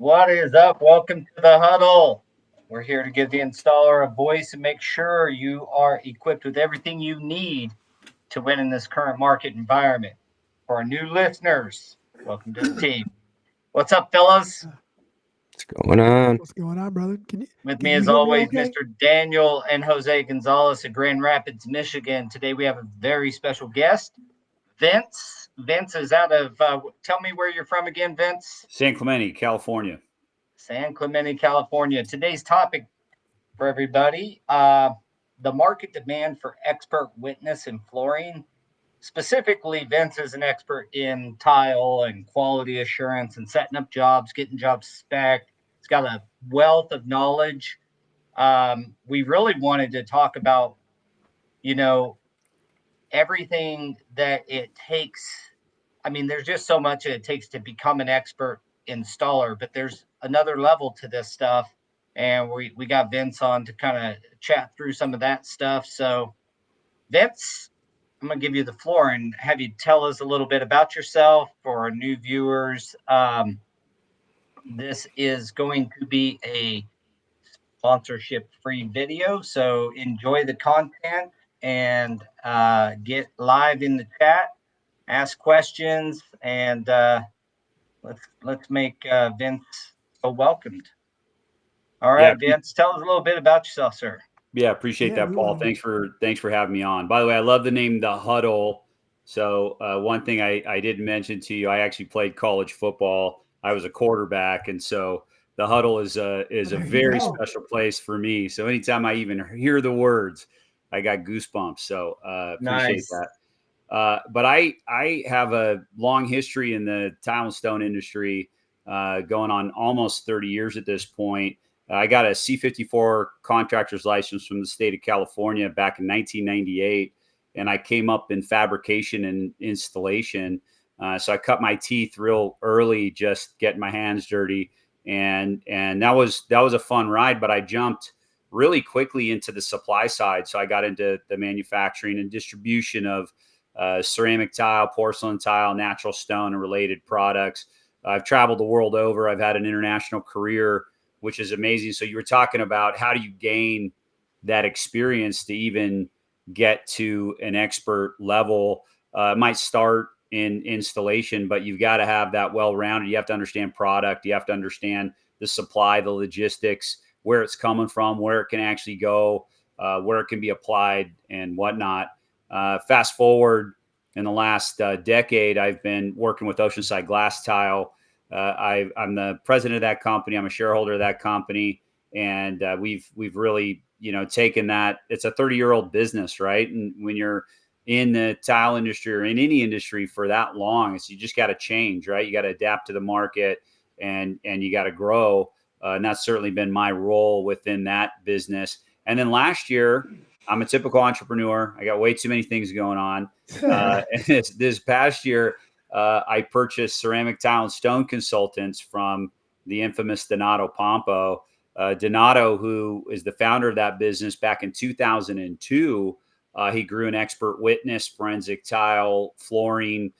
What is up? Welcome to the Huddle. We're here to give the installer a voice and make sure you are equipped with everything you need to win in this current market environment. For our new listeners, welcome to the team. What's up, fellas? What's going on? What's going on, brother? With Can me, you as hear me always, okay? Mr. Daniel and Jose Gonzalez of Grand Rapids, Michigan. Today we have a very special guest, Vince. Vince is out of, tell me where you're from again, Vince. San Clemente, California. San Clemente, California. Today's topic for everybody, the market demand for expert witness in flooring. Specifically, Vince is an expert in tile and quality assurance and setting up jobs, getting jobs spec. He's got a wealth of knowledge. We really wanted to talk about, you know, everything that it takes. I mean, there's just so much it takes to become an expert installer, but there's another level to this stuff. And we got Vince on to kind of chat through some of that stuff. So, Vince, I'm going to give you the floor and have you tell us a little bit about yourself for our new viewers. This is going to be a sponsorship free video, so enjoy the content and get live in the chat, ask questions, and let's make Vince feel welcomed. All right, Yeah, Vince, tell us a little bit about yourself, sir. yeah, appreciate Yeah, that, we Paul. want to. Thanks for having me on. By the way, I love the name The Huddle. So one thing I didn't mention to you, I actually played college football. I was a quarterback, and so the Huddle is a There you very go. special place for me. So anytime I even hear the words, I got goosebumps. So appreciate Nice. that. But I have a long history in the tile and stone industry, going on almost 30 years at this point. I got a C54 contractor's license from the state of California back in 1998, and I came up in fabrication and installation. So I cut my teeth real early, just getting my hands dirty, and that was a fun ride. But I jumped really quickly into the supply side, so I got into the manufacturing and distribution of ceramic tile, porcelain tile, natural stone, and related products. I've traveled the world over. I've had an international career, which is amazing. So you were talking about how do you gain that experience to even get to an expert level. It might start in installation, but you've got to have that well-rounded. You have to understand product. You have to understand the supply, the logistics, where it's coming from, where it can actually go, where it can be applied, and whatnot. Fast forward in the last decade, I've been working with Oceanside Glass Tile. I'm the president of that company. I'm a shareholder of that company, and we've really taken that. It's a 30-year-old business, right? And when you're in the tile industry or in any industry for that long, you just got to change, right? You got to adapt to the market, and you got to grow. And that's certainly been my role within that business. And then last year, I'm a typical entrepreneur. I got way too many things going on. This past year, I purchased ceramic tile and stone consultants from the infamous Donato Pompo. Donato, who is the founder of that business back in 2002, he grew an expert witness, forensic tile, flooring,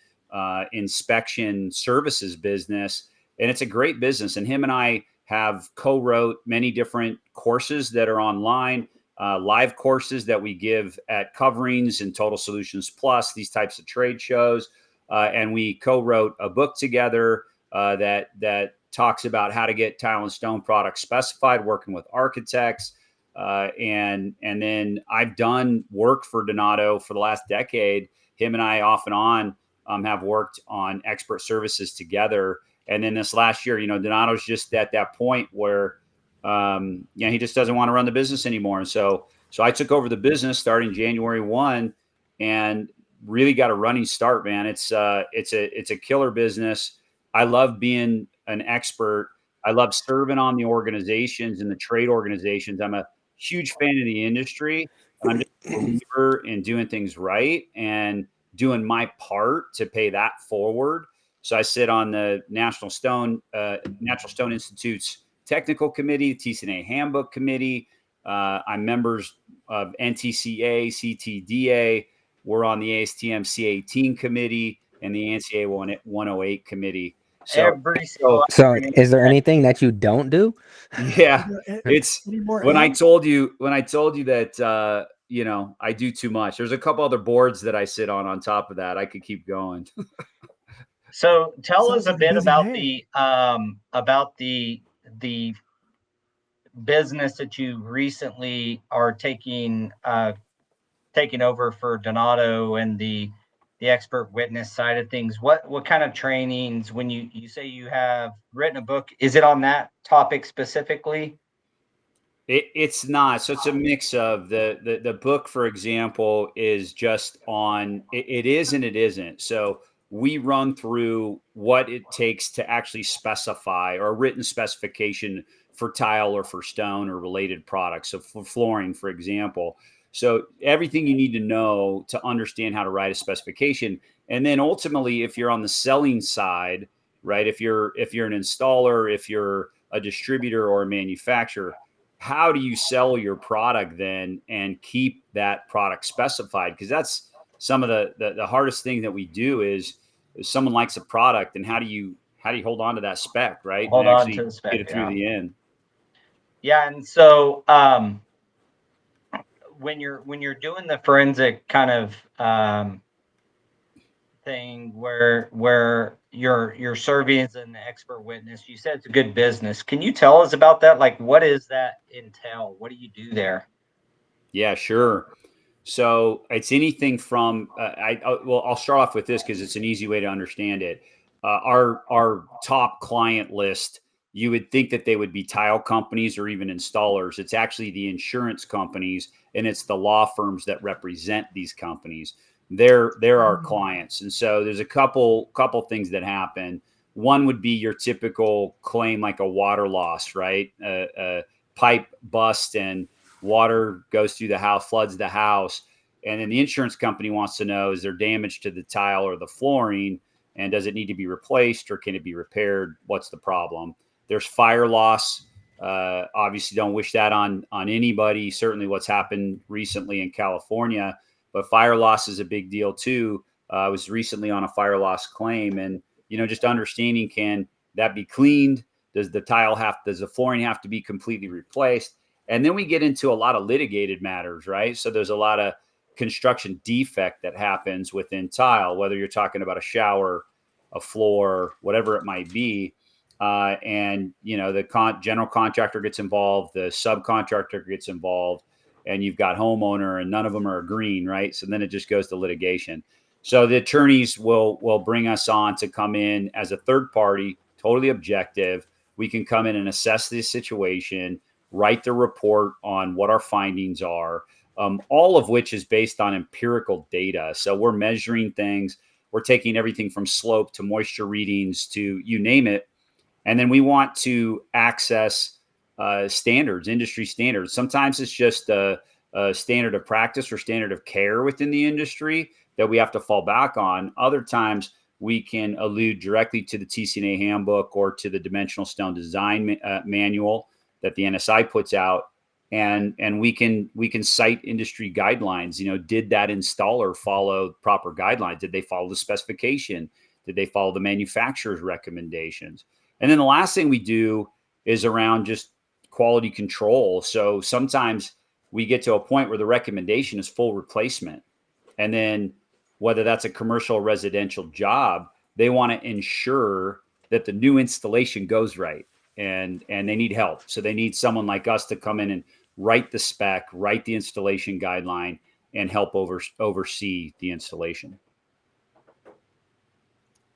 inspection services business. And it's a great business. And him and I have co-wrote many different courses that are online, live courses that we give at Coverings and Total Solutions Plus, these types of trade shows. And we co-wrote a book together that talks about how to get tile and stone products specified, working with architects. And then I've done work for Donato for the last decade. Him and I off and on have worked on expert services together. And then this last year, Donato's just at that point where he just doesn't want to run the business anymore. And so I took over the business starting January 1 and really got a running start, man. It's a killer business. I love being an expert. I love serving on the organizations and the trade organizations. I'm a huge fan of the industry. And I'm just a believer in doing things right and doing my part to pay that forward. So I sit on the Natural Stone Institute's technical committee, TCNA handbook committee. I'm members of NTCA, CTDA. We're on the ASTM C18 committee and the NCA 108 committee. Every So single So item is there anything that you don't do? yeah, Any it's more when I amp? told you that I do too much. There's a couple other boards that I sit on top of that. I could keep going. So tell us Sounds a like a bit busy man. about the business that you recently are taking over for Donato and the expert witness side of things. What kind of trainings, when you say you have written a book, is it on that topic specifically? It's not. So it's a mix of the book, for example, is just on it is and it isn't. So we run through what it takes to actually specify or a written specification for tile or for stone or related products. So for flooring, for example. So everything you need to know to understand how to write a specification. And then ultimately, if you're on the selling side, right? If you're an installer, if you're a distributor or a manufacturer, how do you sell your product then and keep that product specified? Because that's some of the hardest thing that we do is someone likes a product, and how do you hold on to that spec, right, and Hold on to actually the get spec, it through yeah. the end. Yeah, and so when you're doing the forensic kind of thing where you're serving as an expert witness, you said it's a good business. Can you tell us about that? Like, what does that entail? What do you do there? Yeah, sure. So it's anything from well, I'll start off with this because it's an easy way to understand it. Our top client list, you would think that they would be tile companies or even installers. It's actually the insurance companies and it's the law firms that represent these companies. They're our clients, and so there's a couple things that happen. One would be your typical claim, like a water loss, right? A pipe bust and water goes through the house, floods the house. And then the insurance company wants to know, is there damage to the tile or the flooring? And does it need to be replaced or can it be repaired? What's the problem? There's fire loss. Obviously, don't wish that on anybody. Certainly, what's happened recently in California, but fire loss is a big deal too. I was recently on a fire loss claim, and just understanding, can that be cleaned? Does the flooring have to be completely replaced? And then we get into a lot of litigated matters, right? So there's a lot of construction defect that happens within tile, whether you're talking about a shower, a floor, whatever it might be. And the general contractor gets involved, the subcontractor gets involved, and you've got homeowner, and none of them are agreeing, right? So then it just goes to litigation. So the attorneys will bring us on to come in as a third party, totally objective. We can come in and assess this situation, write the report on what our findings are, all of which is based on empirical data. So we're measuring things. We're taking everything from slope to moisture readings to you name it. And then we want to access standards, industry standards. Sometimes it's just a standard of practice or standard of care within the industry that we have to fall back on. Other times we can allude directly to the TCNA handbook or to the dimensional stone design manual that the NSI puts out, and we can cite industry guidelines. Did that installer follow proper guidelines? Did they follow the specification? Did they follow the manufacturer's recommendations? And then the last thing we do is around just quality control. So sometimes we get to a point where the recommendation is full replacement, and then whether that's a commercial or residential job, they want to ensure that the new installation goes right, and they need help. So they need someone like us to come in and write the spec, write the installation guideline, and help oversee the installation.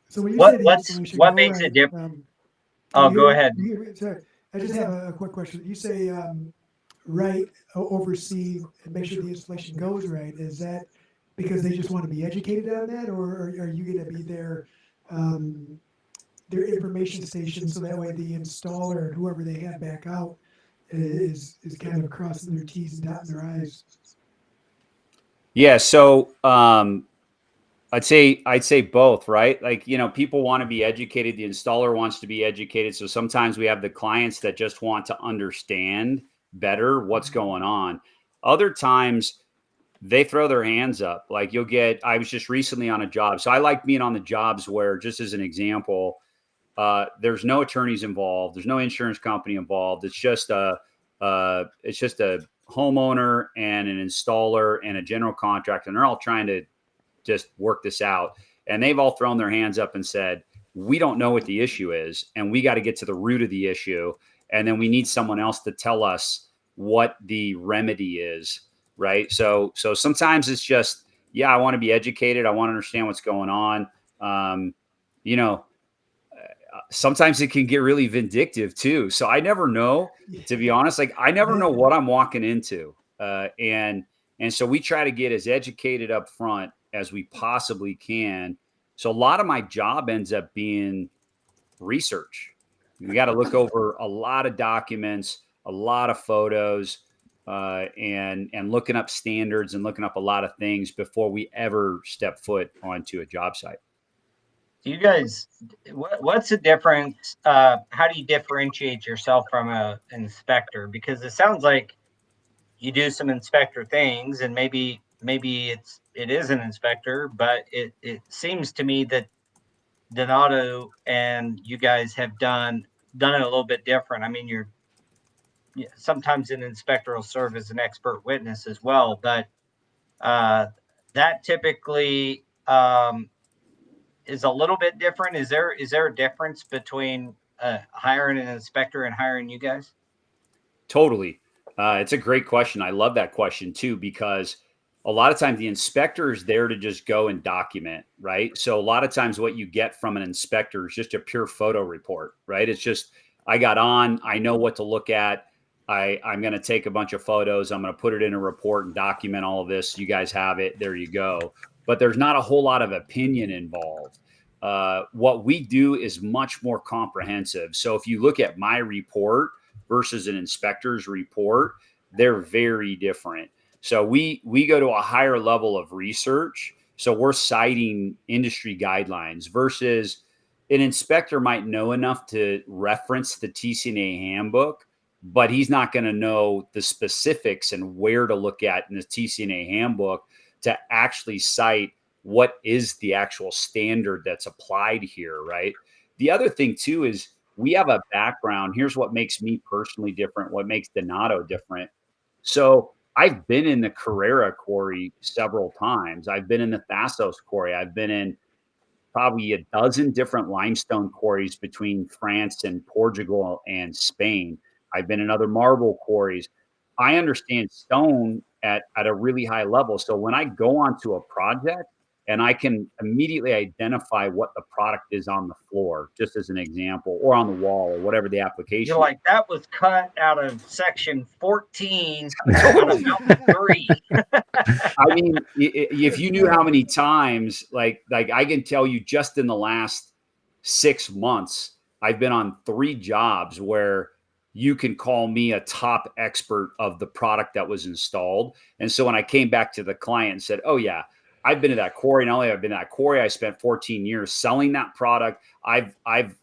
So when you say the What installation what go makes it right, different? do Oh, you go hear ahead. me? Sorry, I just have a quick question. You say right, oversee and make sure the installation goes right. Is that because they just want to be educated on that, or are you going to be um, their information station so that way the installer and whoever they have back out is kind of crossing their T's and dotting their I's? Yeah. So I'd say both, right? Like, people want to be educated. The installer wants to be educated. So sometimes we have the clients that just want to understand better what's going on. Other times they throw their hands up. Like, I was just recently on a job. So I like being on the jobs where, just as an example, There's no attorneys involved. There's no insurance company involved. It's just a homeowner and an installer and a general contractor, and they're all trying to just work this out. And they've all thrown their hands up and said, we don't know what the issue is, and we got to get to the root of the issue. And then we need someone else to tell us what the remedy is, right? So sometimes it's just, I want to be educated. I want to understand what's going on. Sometimes it can get really vindictive too. So I never know, to be honest. Like, I never know what I'm walking into. And so we try to get as educated up front as we possibly can. So a lot of my job ends up being research. We got to look over a lot of documents, a lot of photos, and looking up standards and looking up a lot of things before we ever step foot onto a job site. Do you guys, what's the difference? How do you differentiate yourself from an inspector? Because it sounds like you do some inspector things, and maybe it is an inspector, but it seems to me that Donato and you guys have done it a little bit different. I mean, sometimes an inspector will serve as an expert witness as well, but that typically is a little bit different. Is there a difference between hiring an inspector and hiring you guys? Totally. It's a great question. I love that question too, because a lot of times the inspector is there to just go and document, right? So a lot of times what you get from an inspector is just a pure photo report, right? It's just, I got on, I know what to look at. I'm going to take a bunch of photos. I'm going to put it in a report and document all of this. You guys have it. There you go. But there's not a whole lot of opinion involved. What we do is much more comprehensive. So if you look at my report versus an inspector's report, they're very different. So we go to a higher level of research. So we're citing industry guidelines versus an inspector might know enough to reference the TCNA handbook, but he's not going to know the specifics and where to look at in the TCNA handbook to actually cite what is the actual standard that's applied here, right? The other thing too is we have a background. Here's what makes me personally different, what makes Donato different. So I've been in the Carrera quarry several times. I've been in the Thassos quarry. I've been in probably a dozen different limestone quarries between France and Portugal and Spain. I've been in other marble quarries. I understand stone at a really high level. So when I go onto a project and I can immediately identify what the product is on the floor, just as an example, or on the wall, or whatever the application. You're like, that was cut out of section 14 out of Mountain 3. I mean, if you knew how many times, like I can tell you just in the last 6 months, I've been on 3 jobs where you can call me a top expert of the product that was installed. And so when I came back to the client and said, oh yeah, I've been to that quarry. Not only have I been to that quarry, I spent 14 years selling that product. I've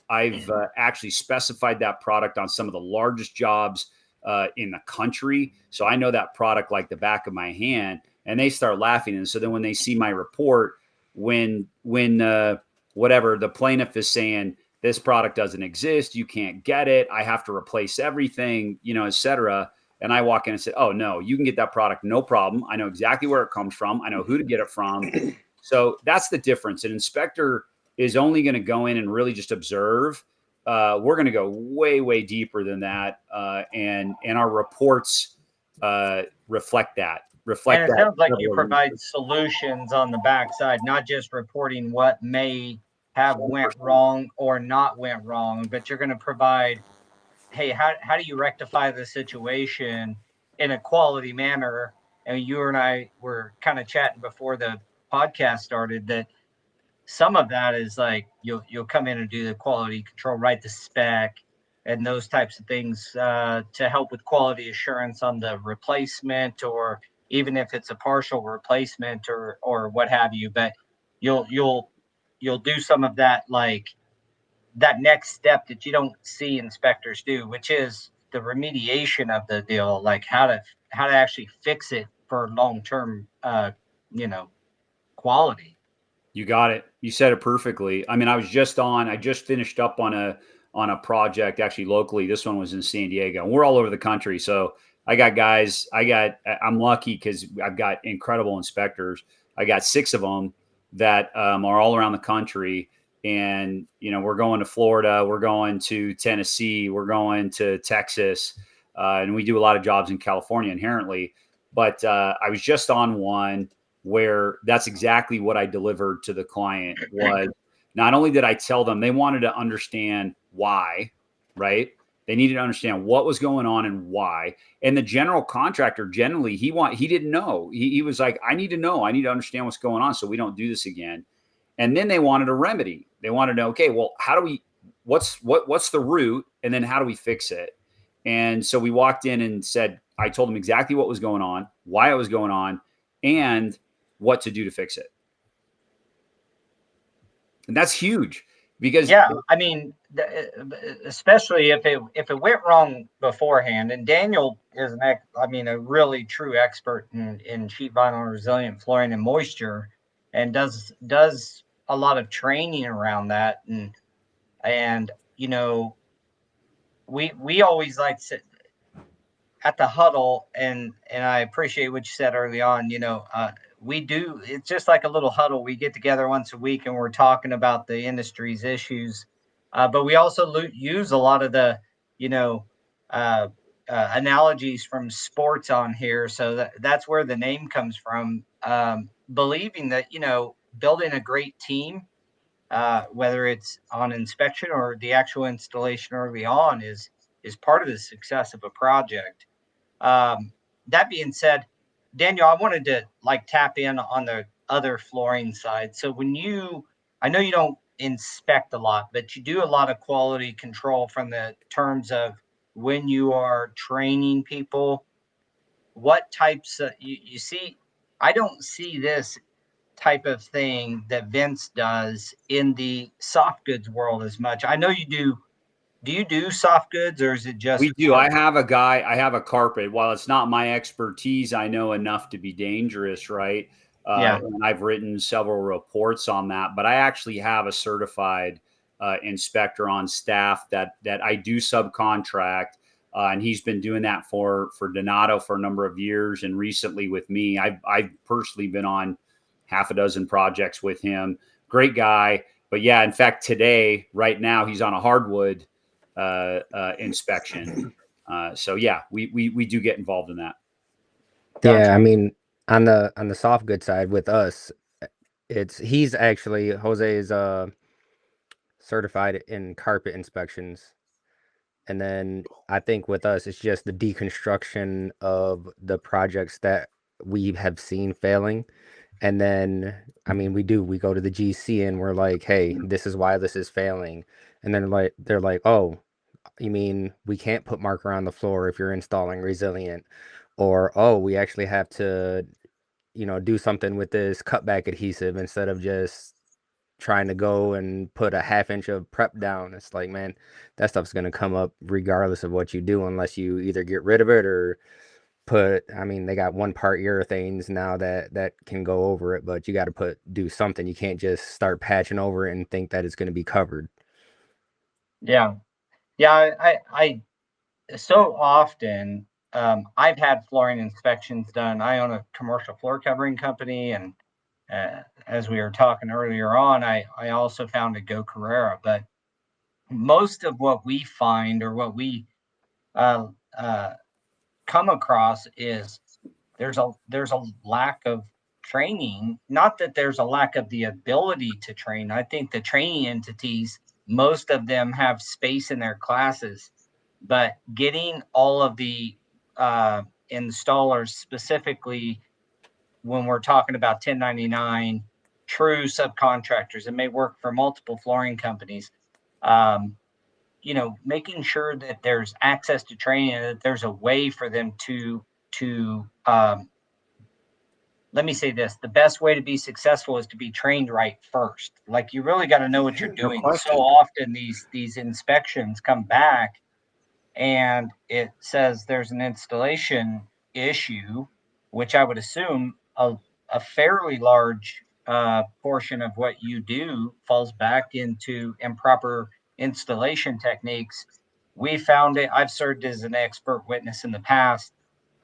actually specified that product on some of the largest jobs in the country. So I know that product like the back of my hand, and they start laughing. And so then when they see my report, when whatever the plaintiff is saying, this product doesn't exist, you can't get it, I have to replace everything, et cetera. And I walk in and say, oh no, you can get that product, no problem. I know exactly where it comes from. I know who to get it from. So that's the difference. An inspector is only going to go in and really just observe. We're going to go way, way deeper than that. And our reports reflect that. And it sounds like you provide solutions on the backside, not just reporting what may have went wrong or not went wrong, but you're going to provide, hey, how do you rectify the situation in a quality manner? And you and I were kind of chatting before the podcast started that some of that is like you'll come in and do the quality control, write the spec, and those types of things to help with quality assurance on the replacement, or even if it's a partial replacement or what have you. But you'll do some of that, like that next step that you don't see inspectors do, which is the remediation of the deal, like how to actually fix it for long-term, quality. You got it. You said it perfectly. I mean, I just finished up on a project actually locally. This one was in San Diego. And we're all over the country. So I got guys, I'm lucky because I've got incredible inspectors. I got 6 of them that are all around the country. And, we're going to Florida, we're going to Tennessee, we're going to Texas, and we do a lot of jobs in California inherently. But I was just on one where that's exactly what I delivered to the client. Was not only did I tell them, they wanted to understand why, right? They needed to understand what was going on and why. And the general contractor, generally, he didn't know. He was like, I need to know. I need to understand what's going on so we don't do this again. And then they wanted a remedy. They wanted to know, okay, well, what's the root? And then how do we fix it? And so we walked in and said, I told them exactly what was going on, why it was going on, and what to do to fix it. And that's huge because I mean, especially if it went wrong beforehand. And Daniel is a really true expert in sheet vinyl resilient flooring and moisture, and does a lot of training around that. And we always like to at the Huddle, and I appreciate what you said early on. We do. It's just like a little huddle. We get together once a week, and we're talking about the industry's issues. But we also use a lot of the, uh, analogies from sports on here. So that's where the name comes from. Believing that building a great team, whether it's on inspection or the actual installation early on, is part of the success of a project. That being said, Daniel, I wanted to tap in on the other flooring side. So I know you don't inspect a lot, but you do a lot of quality control from the terms of when you are training people, what types of, you see, I don't see this type of thing that Vince does in the soft goods world as much. I know you do. Do you do soft goods, or is it just we do? I have a carpet. While it's not my expertise, I know enough to be dangerous, right? And I've written several reports on that, but I actually have a certified inspector on staff that I do subcontract. And he's been doing that for Donato for a number of years. And recently with me, I've personally been on half a dozen projects with him. Great guy. But yeah, in fact, today, right now, he's on a hardwood inspection. So yeah, we do get involved in that. Yeah, Gotcha. I mean, on the soft good side with us, he's actually Jose is certified in carpet inspections. And then I think with us, it's just the deconstruction of the projects that we have seen failing. And then, I mean, we go to the GC and we're like, hey, this is why this is failing. And then they're like, oh, you mean we can't put marker on the floor if you're installing resilient? Or, oh, we actually have to, do something with this cutback adhesive instead of just trying to go and put a half inch of prep down. It's like, man, that stuff's going to come up regardless of what you do, unless you either get rid of it or I mean, they got 1 part urethanes now that can go over it, but you got to do something. You can't just start patching over it and think that it's going to be covered. Yeah. I so often, I've had flooring inspections done. I own a commercial floor covering company, and as we were talking earlier on, I also found a Go Carrera. But most of what we find, or what we uh, uh, come across, is there's a lack of training. Not that there's a lack of the ability to train. I think the training entities, most of them have space in their classes, but getting all of the installers, specifically when we're talking about 1099 true subcontractors that may work for multiple flooring companies, um, making sure that there's access to training and that there's a way for them to let me say this: the best way to be successful is to be trained right first. Like, you really got to know what you're No doing. So question. often these inspections come back and it says there's an installation issue, which I would assume a fairly large portion of what you do falls back into improper installation techniques. We found it. I've served as an expert witness in the past,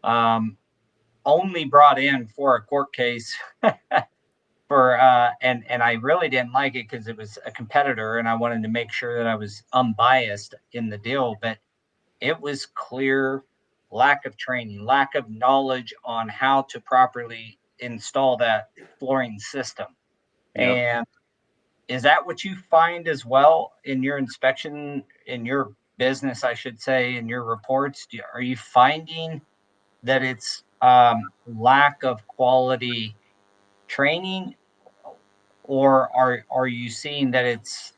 only brought in for a court case for and I really didn't like it because it was a competitor and I wanted to make sure that I was unbiased in the deal, but it was clear lack of training, lack of knowledge on how to properly install that flooring system. Yep. And is that what you find as well in your inspection, in your business, I should say, in your reports? Are you finding that it's lack of quality training, or are you seeing that it's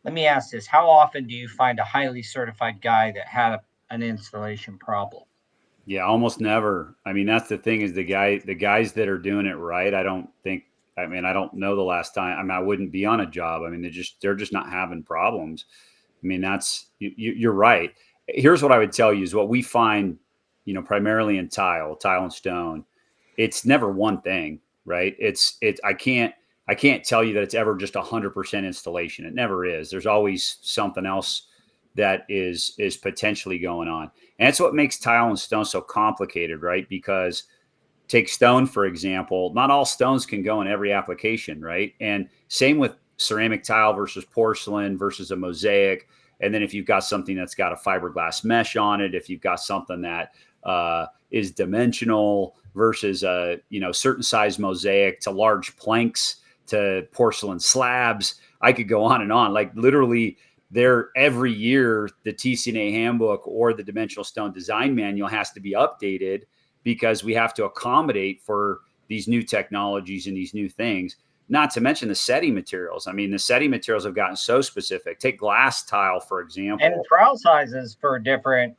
let me ask this: how often do you find a highly certified guy that had an installation problem? Yeah, almost never. I mean, that's the thing is the guys that are doing it right. I don't know the last time. I mean, I wouldn't be on a job. I mean, they're just not having problems. I mean, you're right. Here's what I would tell you is what we find, primarily in tile and stone. It's never one thing, right? I can't tell you that it's ever just 100% installation. It never is. There's always something else that is potentially going on. And that's what makes tile and stone so complicated, right? Because take stone, for example, not all stones can go in every application, right? And same with ceramic tile versus porcelain versus a mosaic. And then if you've got something that's got a fiberglass mesh on it, if you've got something that is dimensional versus a certain size mosaic to large planks to porcelain slabs, I could go on and on. Like literally, every year the TCNA handbook or the dimensional stone design manual has to be updated because we have to accommodate for these new technologies and these new things. Not to mention the setting materials. I mean, the setting materials have gotten so specific. Take glass tile, for example. And trowel sizes for different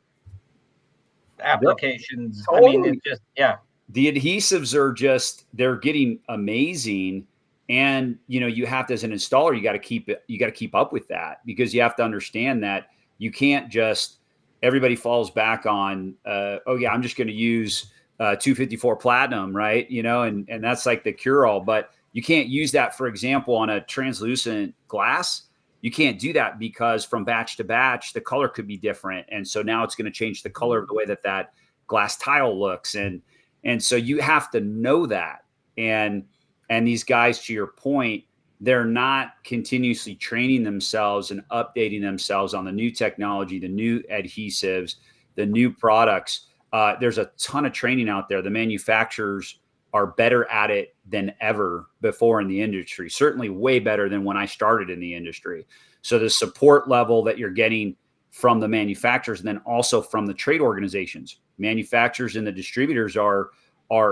applications. Totally. I mean, it's just, yeah. The adhesives they're getting amazing. And, you have to, as an installer, you got to keep up with that because you have to understand that you can't just, everybody falls back on, I'm just going to use 254 platinum, right? And that's like the cure all, but you can't use that, for example, on a translucent glass. You can't do that because from batch to batch, the color could be different. And so now it's going to change the color of the way that glass tile looks. And so you have to know that. And these guys, to your point, they're not continuously training themselves and updating themselves on the new technology, the new adhesives, the new products. There's a ton of training out there. The manufacturers are better at it than ever before in the industry, certainly way better than when I started in the industry. So the support level that you're getting from the manufacturers and then also from the trade organizations, manufacturers and the distributors are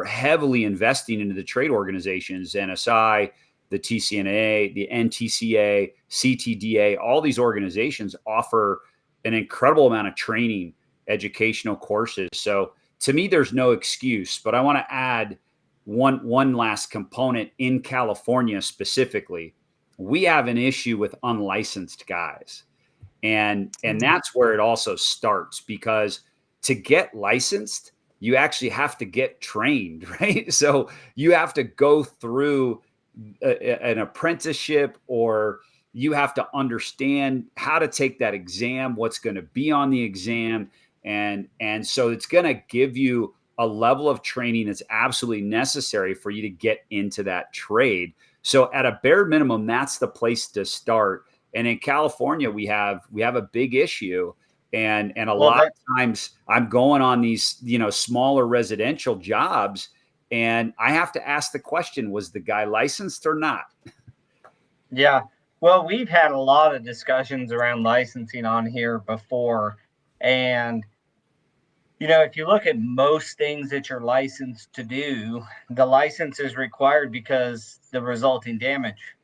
heavily investing into the trade organizations, NSI, the TCNA, the NTCA, CTDA. All these organizations offer an incredible amount of training, educational courses. So to me, there's no excuse, but I want to add one last component. In California specifically, we have an issue with unlicensed guys. And that's where it also starts, because to get licensed, you actually have to get trained, right? So you have to go through an apprenticeship, or you have to understand how to take that exam, what's going to be on the exam. And so it's going to give you a level of training that's absolutely necessary for you to get into that trade. So at a bare minimum, that's the place to start. And in California, we have a big issue. And a lot of times I'm going on these, smaller residential jobs, and I have to ask the question, was the guy licensed or not? Yeah. Well, we've had a lot of discussions around licensing on here before. And, if you look at most things that you're licensed to do, the license is required because the resulting damage.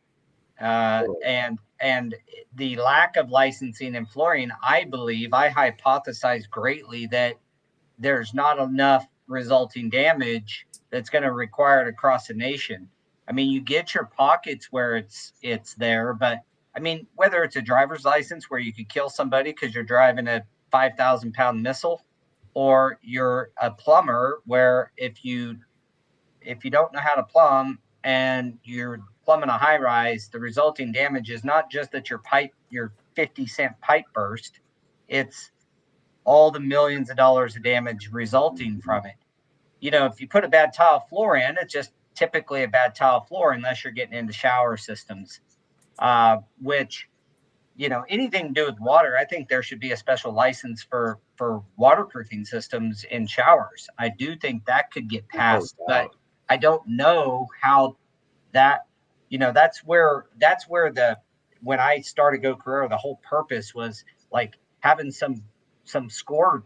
And the lack of licensing in flooring, I hypothesize greatly that there's not enough resulting damage that's going to require it across the nation. I mean, you get your pockets where it's there, but I mean, whether it's a driver's license where you could kill somebody because you're driving a 5,000-pound missile, or you're a plumber where if you if you don't know how to plumb and you're plumbing a high rise, the resulting damage is not just that your 50-cent pipe burst, it's all the millions of dollars of damage resulting from it. You know, if you put a bad tile floor in, it's just typically a bad tile floor unless you're getting into shower systems, which, you know, anything to do with water, I think there should be a special license for waterproofing systems in showers. I do think that could get passed, but I don't know how that, you know, that's where when I started Go Career, the whole purpose was like having some score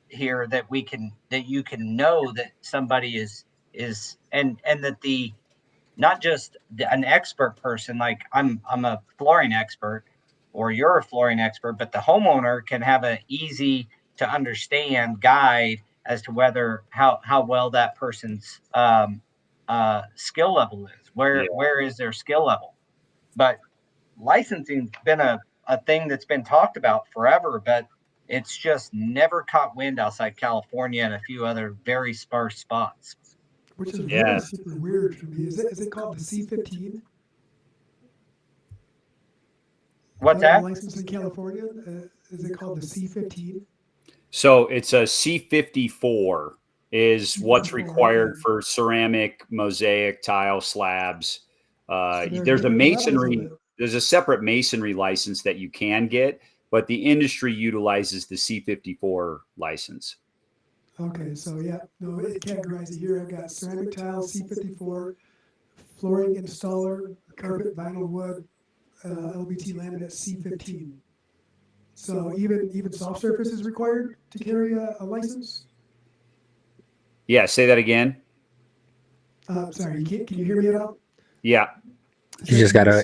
here that you can know that somebody is and that the not just an expert person like I'm a flooring expert or you're a flooring expert, but the homeowner can have an easy to understand guide as to whether how well that person's skill level is. Where is their skill level? But licensing's been a thing that's been talked about forever, but it's just never caught wind outside California and a few other very sparse spots. Which is really super weird for me. Is it called the C15? What's that? License in California? Is it called the C15? So it's a C54 is what's required for ceramic, mosaic, tile slabs. There's a masonry. There's a separate masonry license that you can get, but the industry utilizes the C54 license. Okay, so yeah, no, it categorizes it here. I've got ceramic tile, C54, flooring installer, carpet, vinyl, wood, LVT laminate, C15. So even soft surface is required to carry a license? Yeah, say that again. Sorry, can you hear me at all? Yeah. You just gotta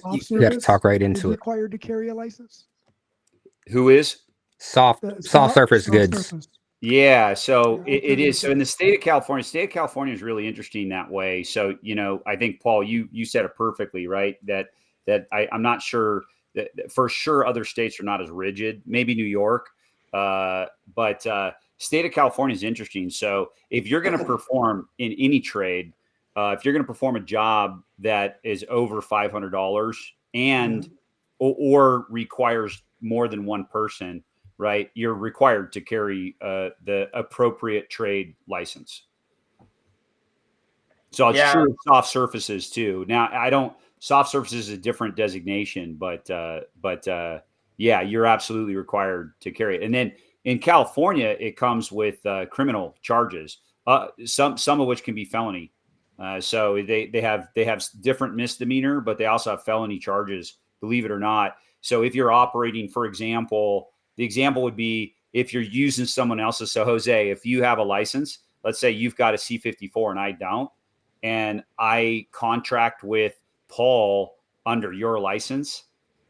talk right into it. Required to carry a license? Who is? Soft surface goods. Surface. Yeah, so it is. So in the state of California is really interesting that way. So, you know, I think, Paul, you said it perfectly, right? That I'm not sure that for sure other states are not as rigid, maybe New York, but state of California is interesting. So if you're going to perform in any trade, if you're going to perform a job that is over $500 and or requires more than one person, right, you're required to carry the appropriate trade license. So it's true of soft surfaces too. Now, soft surfaces is a different designation, but yeah, you're absolutely required to carry it. And then in California, it comes with criminal charges, some of which can be felony. So they have different misdemeanor, but they also have felony charges, believe it or not. So if you're operating, for example, the example would be if you're using someone else's. So Jose, if you have a license, let's say you've got a C54 and I don't, and I contract with Paul under your license,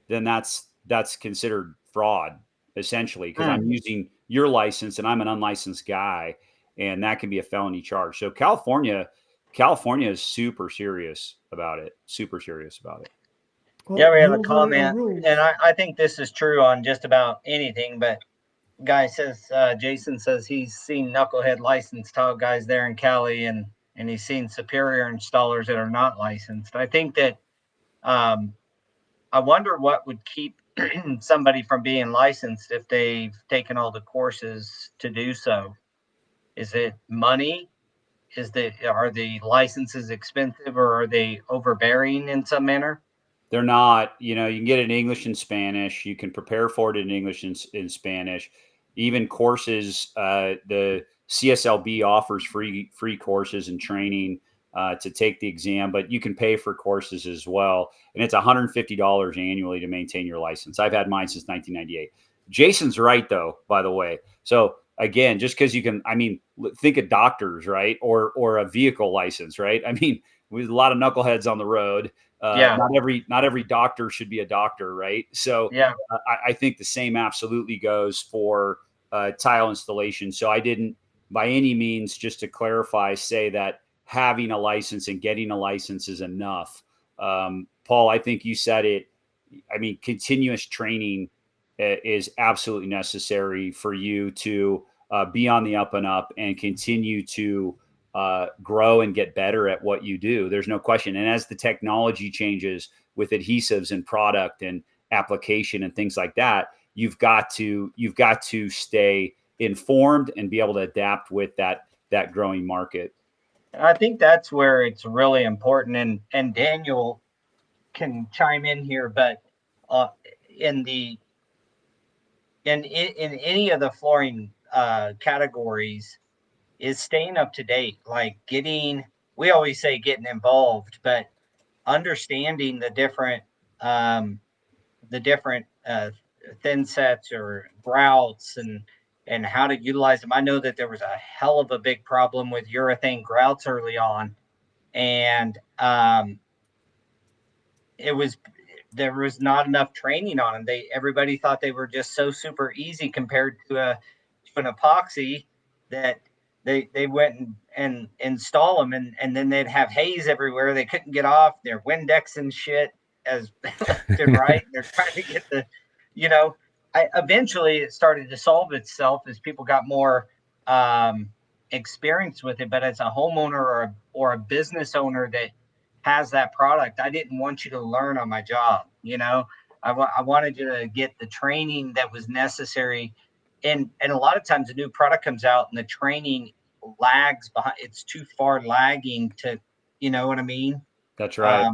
then that's considered fraud essentially, because I'm using your license and I'm an unlicensed guy, and that can be a felony charge. So California is super serious about it. Super serious about it. Well, we have a comment, and I think this is true on just about anything, but guy says, Jason says he's seen knucklehead licensed tile guys there in Cali, and he's seen superior installers that are not licensed. I think that I wonder what would keep somebody from being licensed if they've taken all the courses to do so. Is it money? Are the licenses expensive, or are they overbearing in some manner? They're not. You know, you can get it in English and Spanish. You can prepare for it in English and in Spanish. Even courses, the CSLB offers free courses and training to take the exam, but you can pay for courses as well. And it's $150 annually to maintain your license. I've had mine since 1998. Jason's right, though, by the way. So again, just because you can, I mean, think of doctors, right? Or a vehicle license, right? I mean, with a lot of knuckleheads on the road. Not every doctor should be a doctor, right? So I think the same absolutely goes for tile installation. So I didn't, by any means, just to clarify, say that having a license and getting a license is enough. Paul, I think you said it. I mean, continuous training is absolutely necessary for you to be on the up and up and continue to grow and get better at what you do. There's no question. And as the technology changes with adhesives and product and application and things like that, you've got to stay informed and be able to adapt with that growing market. I think that's where it's really important, and Daniel can chime in here, but in any of the flooring categories is staying up to date, like we always say getting involved, but understanding the different thin sets or grouts and how to utilize them. I know that there was a hell of a big problem with urethane grouts early on, and there was not enough training on them. Everybody thought they were just so super easy compared to an epoxy that they went and install them, and then they'd have haze everywhere. They couldn't get off their Windex and shit as left and right. They're trying to get eventually it started to solve itself as people got more experience with it. But as a homeowner or a business owner that has that product, I didn't want you to learn on my job. I wanted you to get the training that was necessary. And a lot of times a new product comes out and the training lags behind. It's too far lagging to, you know what I mean? That's right.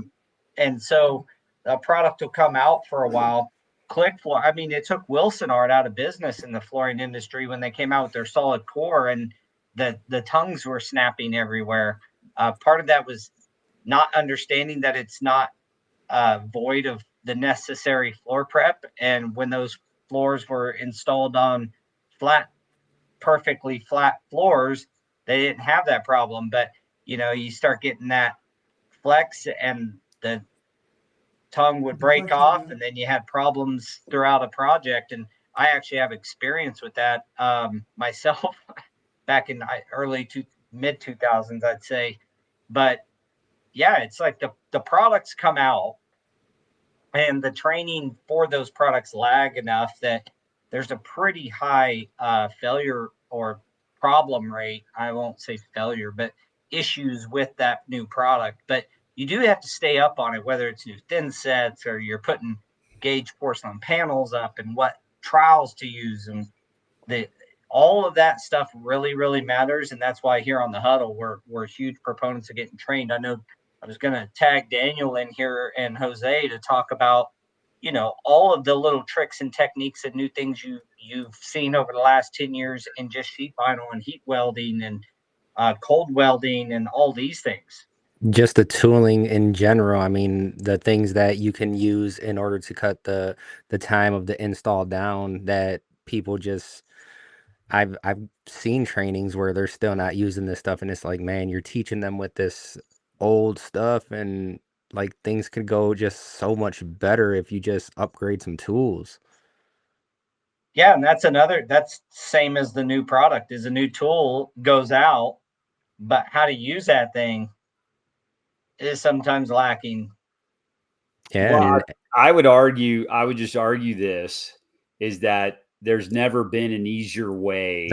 And so a product will come out for a while. Click Floor. I mean, it took Wilson Art out of business in the flooring industry when they came out with their solid core, and the tongues were snapping everywhere. Part of that was not understanding that it's not void of the necessary floor prep. And when those floors were installed on perfectly flat floors, they didn't have that problem. But you start getting that flex and the tongue would break off, and then you had problems throughout a project. And I actually have experience with that myself back in mid 2000s, I'd say. But yeah, it's like the products come out and the training for those products lag enough that there's a pretty high failure or problem rate. I won't say failure, but issues with that new product. But you do have to stay up on it, whether it's new thin sets or you're putting gauge porcelain panels up and what trowels to use. And all of that stuff really, really matters. And that's why here on the Huddle, we're huge proponents of getting trained. I know I was going to tag Daniel in here and Jose to talk about, all of the little tricks and techniques and new things you've seen over the last 10 years in just sheet vinyl and heat welding and cold welding and all these things. Just the tooling in general. I mean, the things that you can use in order to cut the time of the install down that people just, I've seen trainings where they're still not using this stuff, and it's like, man, you're teaching them with this old stuff, and like things could go just so much better if you just upgrade some tools. Yeah, and that's same as the new product. Is a new tool goes out, but how to use that thing is sometimes lacking. Yeah, Well, I would just argue this is that there's never been an easier way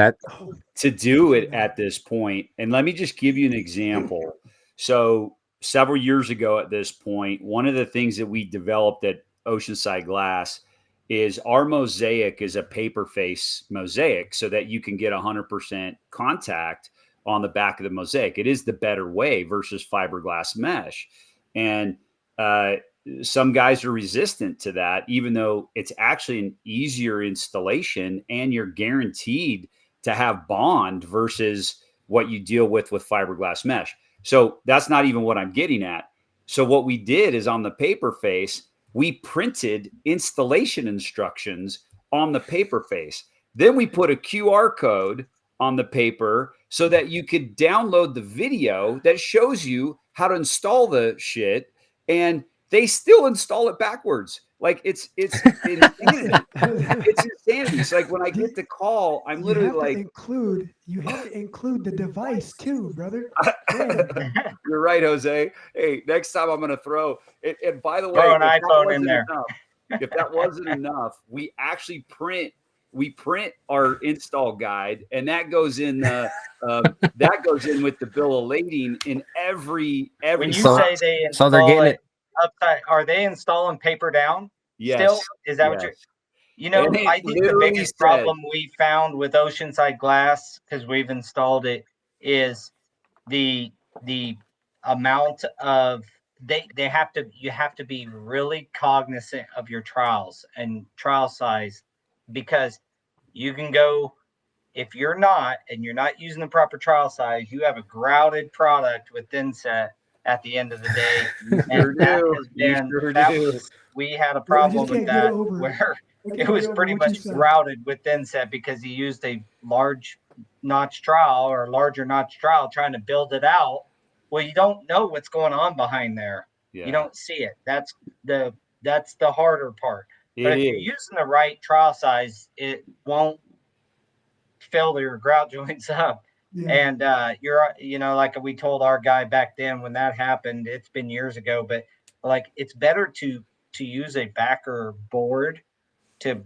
to do it at this point. And let me just give you an example. So several years ago at this point, one of the things that we developed at Oceanside Glass is our mosaic is a paper face mosaic so that you can get 100% contact on the back of the mosaic. It is the better way versus fiberglass mesh. And some guys are resistant to that, even though it's actually an easier installation and you're guaranteed to have bond versus what you deal with fiberglass mesh. So that's not even what I'm getting at. So what we did is on the paper face, we printed installation instructions on the paper face. Then we put a QR code on the paper so that you could download the video that shows you how to install the shit, and they still install it backwards. Like it's insanity. It's insanity. It's like when I get the call, I'm literally like, you have to include the device too, brother. You're right, Jose. Hey, next time I'm going to throw it. And by the way, throw an iPhone in there. If that wasn't enough, we actually print we print our install guide, and that goes in the with the bill of lading in every When you So- say they so they're install getting it upside, are they installing paper down? Yes. Still, is that what Yes. you know? And it I think the literally biggest says- problem we found with Oceanside Glass, because we've installed it, is the amount of they have to you have to be really cognizant of your trials and trial size, because you can go, if you're not and you're not using the proper trial size, you have a grouted product with thinset at the end of the day. You sure And that do. has You been sure that do. was we had a I just problem with can't get that over- where I it can't was get over pretty what you much said. grouted with thinset because he used a large notch trowel or larger notch trowel trying to build it out. Well, you don't know what's going on behind there. Yeah. You don't see it. That's the harder part. But It if you're is. using the right trowel size, it won't fill your grout joints up. Yeah. And like we told our guy back then when that happened, it's been years ago, but like it's better to use a backer board to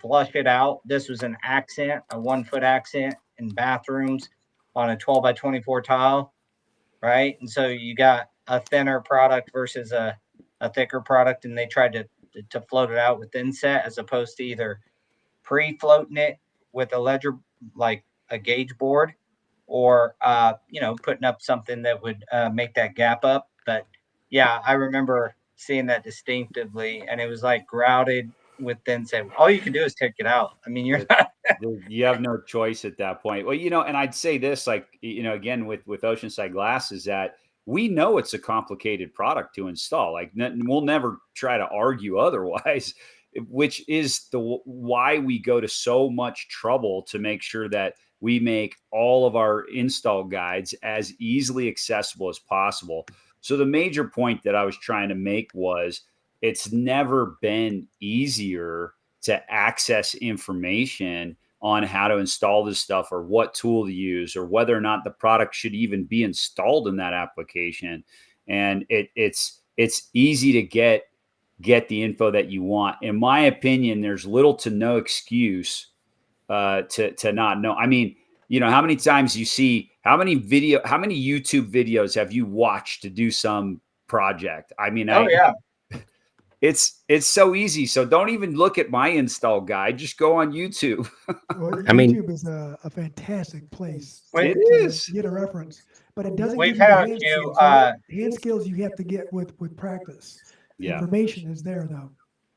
flush it out. This was an accent, a 1 foot accent in bathrooms on a 12 by 24 tile, right? And so you got a thinner product versus a thicker product, and they tried to float it out with inset as opposed to either pre-floating it with a ledger, like a gauge board, or putting up something that would make that gap up. But yeah, I remember seeing that distinctively, and it was like grouted with thinset. All you can do is take it out. I mean, you're not. You have no choice at that point. Well, and I'd say this, like, again, with Oceanside Glass, is that we know it's a complicated product to install. Like, we'll never try to argue otherwise, which is why we go to so much trouble to make sure that we make all of our install guides as easily accessible as possible. So the major point that I was trying to make was it's never been easier to access information on how to install this stuff or what tool to use or whether or not the product should even be installed in that application. And it's easy to get the info that you want. In my opinion, there's little to no excuse to not know. I mean, how many times you see, how many YouTube videos have you watched to do some project? I mean, Yeah. It's so easy. So don't even look at my install guide. Just go on YouTube. Well, I mean- YouTube is a fantastic place It to is. get a reference, but it doesn't We've give you the had a hand few, skills. The hand skills you have to get with practice. Yeah. Information is there though.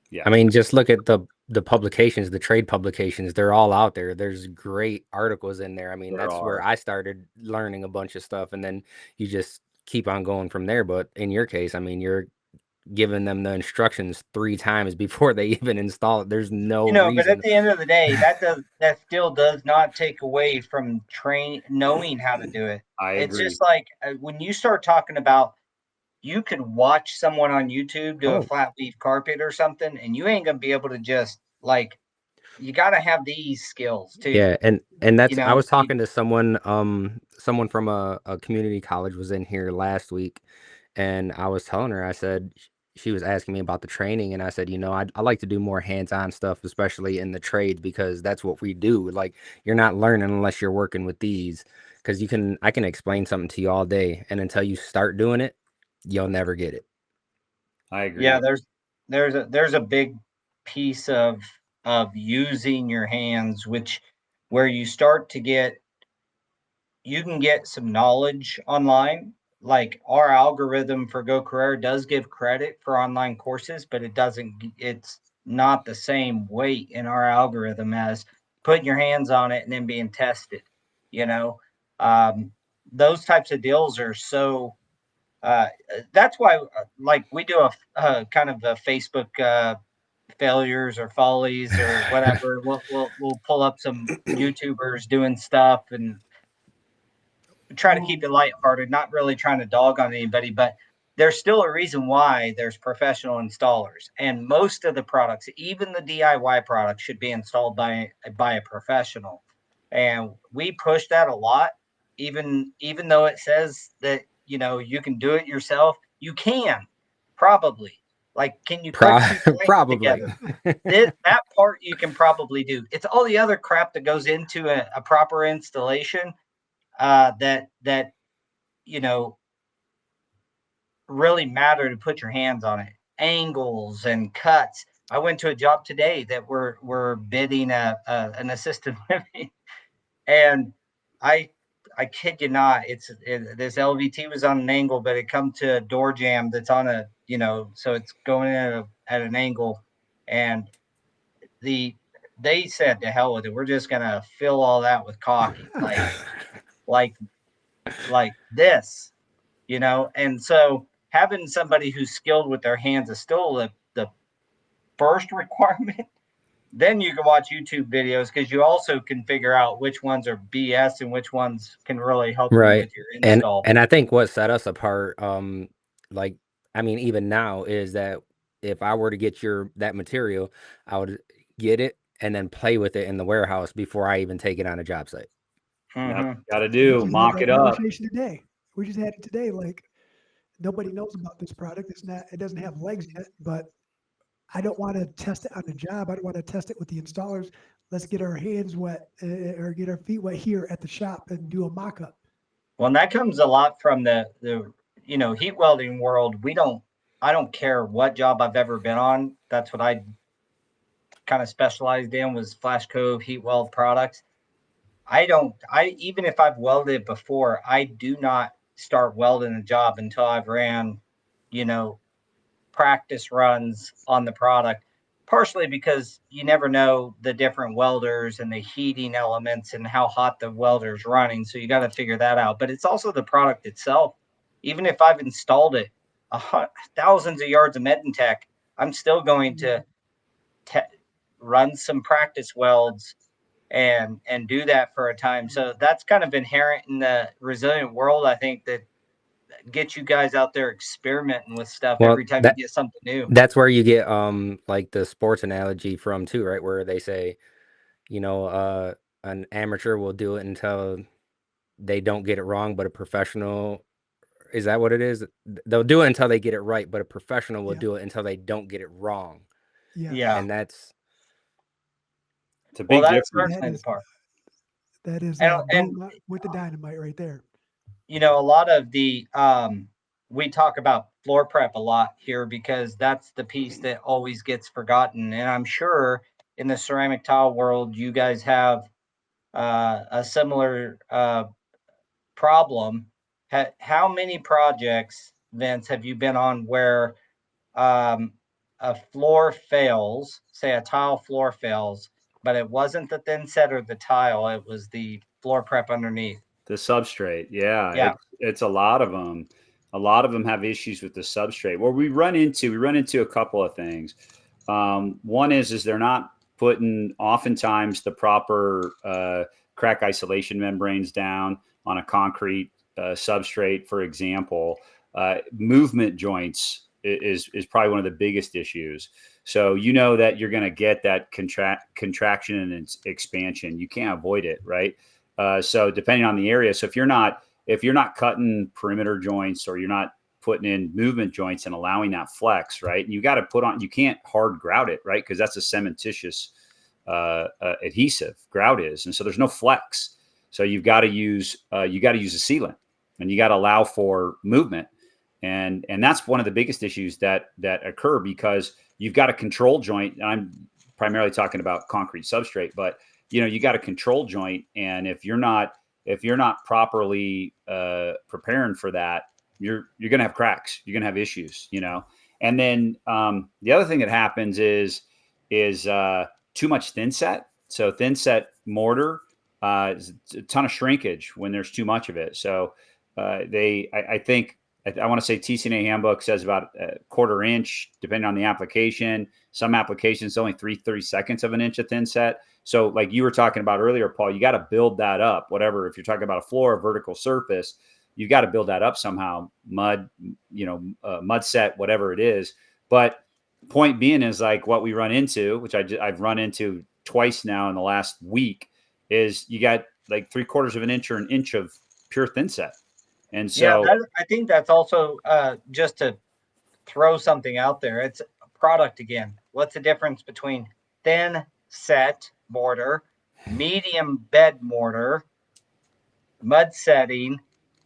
Yeah. I mean, just look at the publications, the trade publications. They're all out there. There's great articles in there. I mean, There that's where are. I started learning a bunch of stuff, and then you just keep on going from there. But in your case, I mean, you're giving them the instructions 3 times before they even install it. There's no but reason. at the end of the day, that still does not take away from knowing how to do it. I It's agree. just like when you start talking about, you could watch someone on YouTube do a Oh. flat leaf carpet or something, and you ain't gonna be able to just like, you got to have these skills too. Yeah, and that's I know, was talking to someone from a community college was in here last week, and I was telling her, I said, she was asking me about the training, and I said, I like to do more hands-on stuff, especially in the trades, because that's what we do. Like, you're not learning unless you're working with these, because I can explain something to you all day, and until you start doing it, you'll never get it. I agree. Yeah, there's a big piece of using your hands, where you start to you can get some knowledge online. Like, our algorithm for Go Career does give credit for online courses, but it's not the same weight in our algorithm as putting your hands on it and then being tested. Those types of deals are so, that's why, like, we do a kind of a Facebook failures or follies or whatever. We'll pull up some YouTubers doing stuff and try to keep it lighthearted, not really trying to dog on anybody, but there's still a reason why there's professional installers. And most of the products, even the DIY products, should be installed by a professional. And we push that a lot, even though it says that, you can do it yourself. You can probably, Like, can you click two planks Probably. together? That part you can probably do. It's all the other crap that goes into a proper installation that you know really matter to put your hands on it. Angles and cuts. I went to a job today that we're bidding an assisted living, and I kid you not, this LVT was on an angle, but it come to a door jamb that's on a so it's going in at an angle, and they said to hell with it. We're just gonna fill all that with caulking, like like this, And so having somebody who's skilled with their hands is still the first requirement. Then you can watch YouTube videos because you also can figure out which ones are BS and which ones can really help you Right. with your install. And I think what set us apart, like, I mean, even now, is that if I were to get that material, I would get it and then play with it in the warehouse before I even take it on a job site. Mhm. Got to We do, just had mock that it up. conversation today. We just had it today. Like, nobody knows about this product. It doesn't have legs yet, but I don't want to test it on the job. I don't want to test it with the installers. Let's get our hands wet or get our feet wet here at the shop and do a mock-up. Well, and that comes a lot from the heat welding world. I don't care what job I've ever been on. That's what I kind of specialized in, was Flash Cove heat weld products. Even if I've welded before, I do not start welding a job until I've ran, practice runs on the product, partially because you never know the different welders and the heating elements and how hot the welder's running. So you got to figure that out. But it's also the product itself. Even if I've installed it thousands of yards of Medentech, I'm still going to run some practice welds and do that for a time. So that's kind of inherent in the resilient world. I think that gets you guys out there experimenting with stuff Well, every time you get something new. that's where you get like the sports analogy from too, right? Where they say, an amateur will do it until they don't get it wrong, but a professional, is that what it is? They'll do it until they get it right, but a professional will do it until they don't get it wrong. Yeah. And it's a big that's difference. certainly the part. That is And with the dynamite right there. a lot of the we talk about floor prep a lot here because that's the piece that always gets forgotten. And I'm sure in the ceramic tile world, you guys have a similar problem. How many projects, Vince, have you been on where a floor fails, say a tile floor fails, but it wasn't the thin set or the tile, it was the floor prep underneath? The substrate, yeah. It's a lot of them. A lot of them have issues with the substrate. Well, we run into a couple of things. One is they're not putting oftentimes the proper crack isolation membranes down on a concrete substrate, for example. Movement joints is probably one of the biggest issues. So that you're going to get that contraction and expansion. You can't avoid it, right? So depending on the area, so if you're not cutting perimeter joints or you're not putting in movement joints and allowing that flex, right? And you got to you can't hard grout it, right? Because that's a cementitious adhesive, grout is, and so there's no flex. So you've got to use a sealant, and you got to allow for movement, and that's one of the biggest issues that occur because you've got a control joint. And I'm primarily talking about concrete substrate, but you got a control joint, and if you're not properly preparing for that, you're going to have cracks. You're going to have issues, And then the other thing that happens is too much thin set. So thin set mortar is a ton of shrinkage when there's too much of it. So I think I want to say TCNA handbook says about a 1/4 inch, depending on the application. Some applications only 3/32 of an inch of thin set. So like you were talking about earlier, Paul, you got to build that up. Whatever, if you're talking about a floor, a vertical surface, you got to build that up somehow. Mud, mud set, whatever it is. But point being is like what we run into, which I've run into twice now in the last week, is you got like 3/4 of an inch or an inch of pure thin set. And so I think that's also just to throw something out there. It's a product again. What's the difference between thin set mortar, medium bed mortar, mud setting?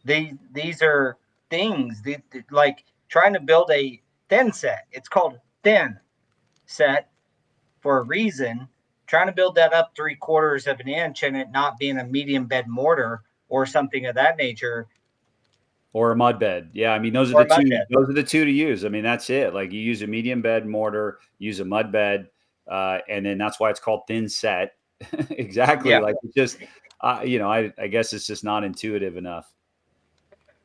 These are things like trying to build a thin set. It's called thin set for a reason. Trying to build that up 3/4 of an inch and it not being a medium bed mortar or something of that nature. Or a mud bed. Yeah, I mean those are Or the mud two. bed. Those are the two to use. I mean that's it. Like you use a medium bed mortar, use a mud bed, and then that's why it's called thin set. Exactly. Yeah. Like it's just, I guess it's just not intuitive enough.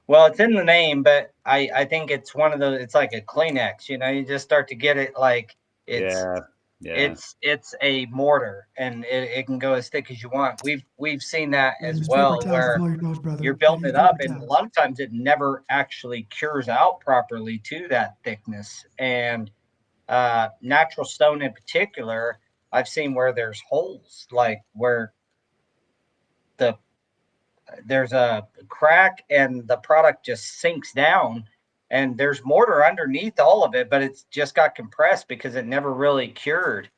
Well, it's in the name, but I think it's one of those. It's like a Kleenex. You just start to get it like it's Yeah. Yeah. it's a mortar, and it can go as thick as you want. We've seen that as Use well, paper towels to where blow your nose, brother. you're Gotta building use it up, paper and a towels. lot of times it never actually cures out properly to that thickness. And natural stone in particular, I've seen where there's holes, like where there's a crack and the product just sinks down, and there's mortar underneath all of it, but it's just got compressed because it never really cured.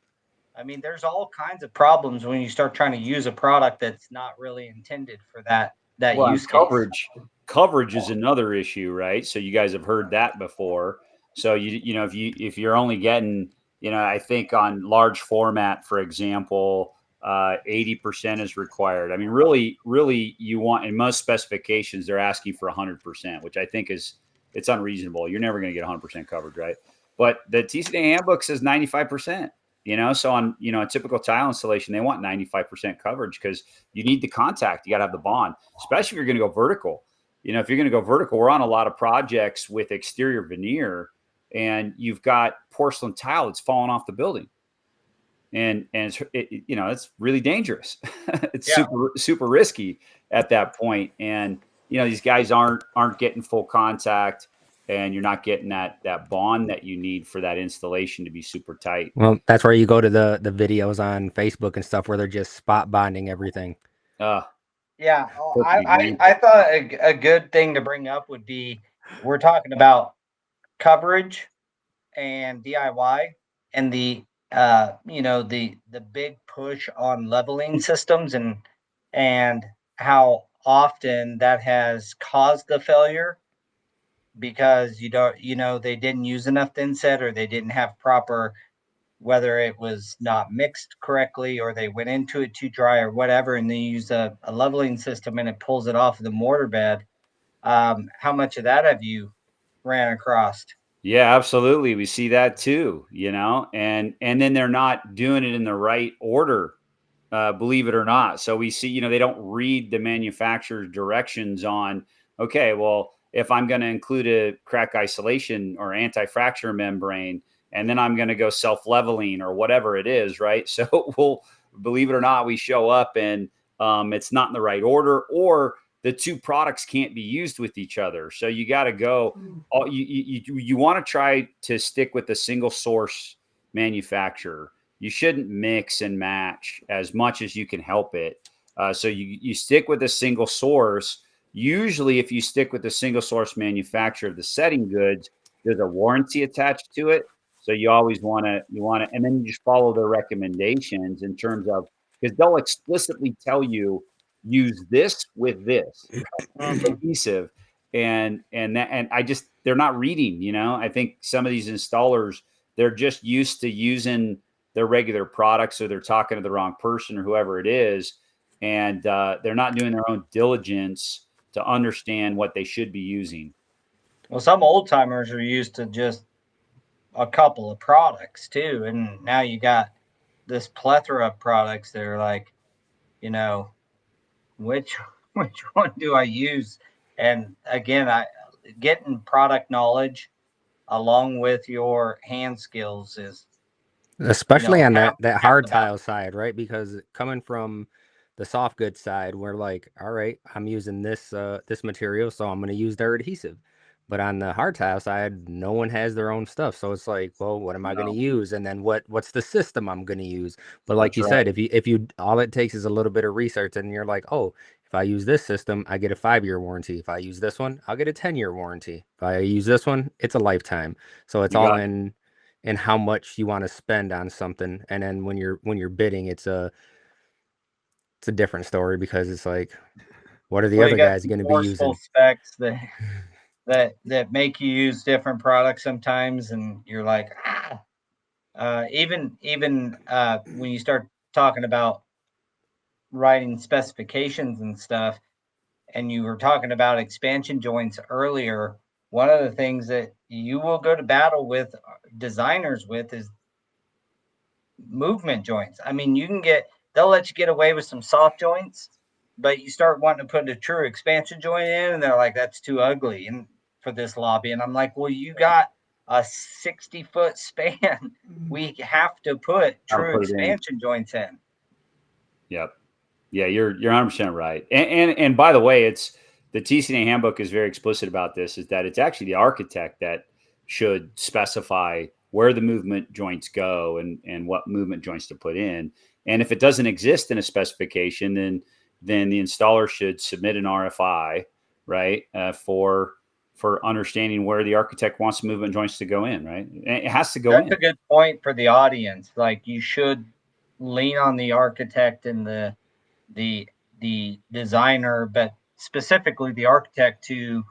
I mean, there's all kinds of problems when you start trying to use a product that's not really intended for that Well, use case. coverage is another issue, right? So you guys have heard that before. So if you're only getting, I think on large format, for example, 80% is required. I mean, really, you want in most specifications they're asking for 100%, which I think it's unreasonable. You're never going to get 100% coverage, right? But the TCDA handbook says 95%. So on a typical tile installation, they want 95% coverage because you need the contact. You got to have the bond, especially if you're going to go vertical. If you're going to go vertical, we're on a lot of projects with exterior veneer, and you've got porcelain tile that's falling off the building, and it's really dangerous. It's super risky at that point, and these guys aren't getting full contact, and you're not getting that bond that you need for that installation to be super tight. Well, that's where you go to the videos on Facebook and stuff where they're just spot bonding everything. Yeah, I thought a good thing to bring up would be, we're talking about coverage and DIY, and the big push on leveling systems, and how often that has caused the failure because they didn't use enough thin set, or they didn't have proper, whether it was not mixed correctly or they went into it too dry or whatever, and they use a leveling system and it pulls it off of the mortar bed. How much of that have you ran across? Yeah, absolutely. We see that too, and then they're not doing it in the right order, believe it or not. So we see, they don't read the manufacturer's directions on, okay, well, if I'm going to include a crack isolation or anti-fracture membrane, and then I'm going to go self-leveling or whatever it is, right? So we'll, believe it or not, we show up and it's not in the right order, or the two products can't be used with each other. So you got to go, you want to try to stick with the single source manufacturer. You shouldn't mix and match as much as you can help it. So you stick with a single source. Usually if you stick with the single source manufacturer of the setting goods, there's a warranty attached to it. So you always want to, and then you just follow their recommendations in terms of, because they'll explicitly tell you, use this with this adhesive, and they're not reading. I think some of these installers, they're just used to using their regular products, or they're talking to the wrong person or whoever it is, and they're not doing their own diligence to understand what they should be using. Well, some old timers are used to just a couple of products too, and now you got this plethora of products that are like, which one do I use? And again, getting product knowledge along with your hand skills is, especially on half that hard the tile side, right? Because coming from the soft goods side, we're like, all right, I'm using this this material, so I'm going to use their adhesive. But on the hard tile side, no one has their own stuff. So it's like, well, what am I going to No. use? And then what's the system I'm going to use? But like That's you right. said, if you all it takes is a little bit of research and you're like, oh, if I use this system, I get a 5-year warranty. If I use this one, I'll get a 10-year warranty. If I use this one, it's a lifetime. So it's You all got in how much you want to spend on something. And then when you're bidding, it's a different story because it's like, what are the Well, you other got guys some going to be forceful using? specs that make you use different products sometimes, and you're like, even when you start talking about writing specifications and stuff, and you were talking about expansion joints earlier, one of the things that you will go to battle with designers with is movement joints. I mean, they'll let you get away with some soft joints, but you start wanting to put a true expansion joint in, and they're like, that's too ugly and for this lobby. And I'm like, well, you got a 60-foot span. We have to put Gotta true put it in. expansion joints in. Yep. Yeah, you're 100% right. And by the way, it's the TCNA handbook is very explicit about this, is that it's actually the architect that should specify where the movement joints go and what movement joints to put in. And if it doesn't exist in a specification, then the installer should submit an RFI, right, for understanding where the architect wants movement joints to go in, right? And it has to go That's in. a good point for the audience. Like, you should lean on the architect and the designer, but specifically the architect, to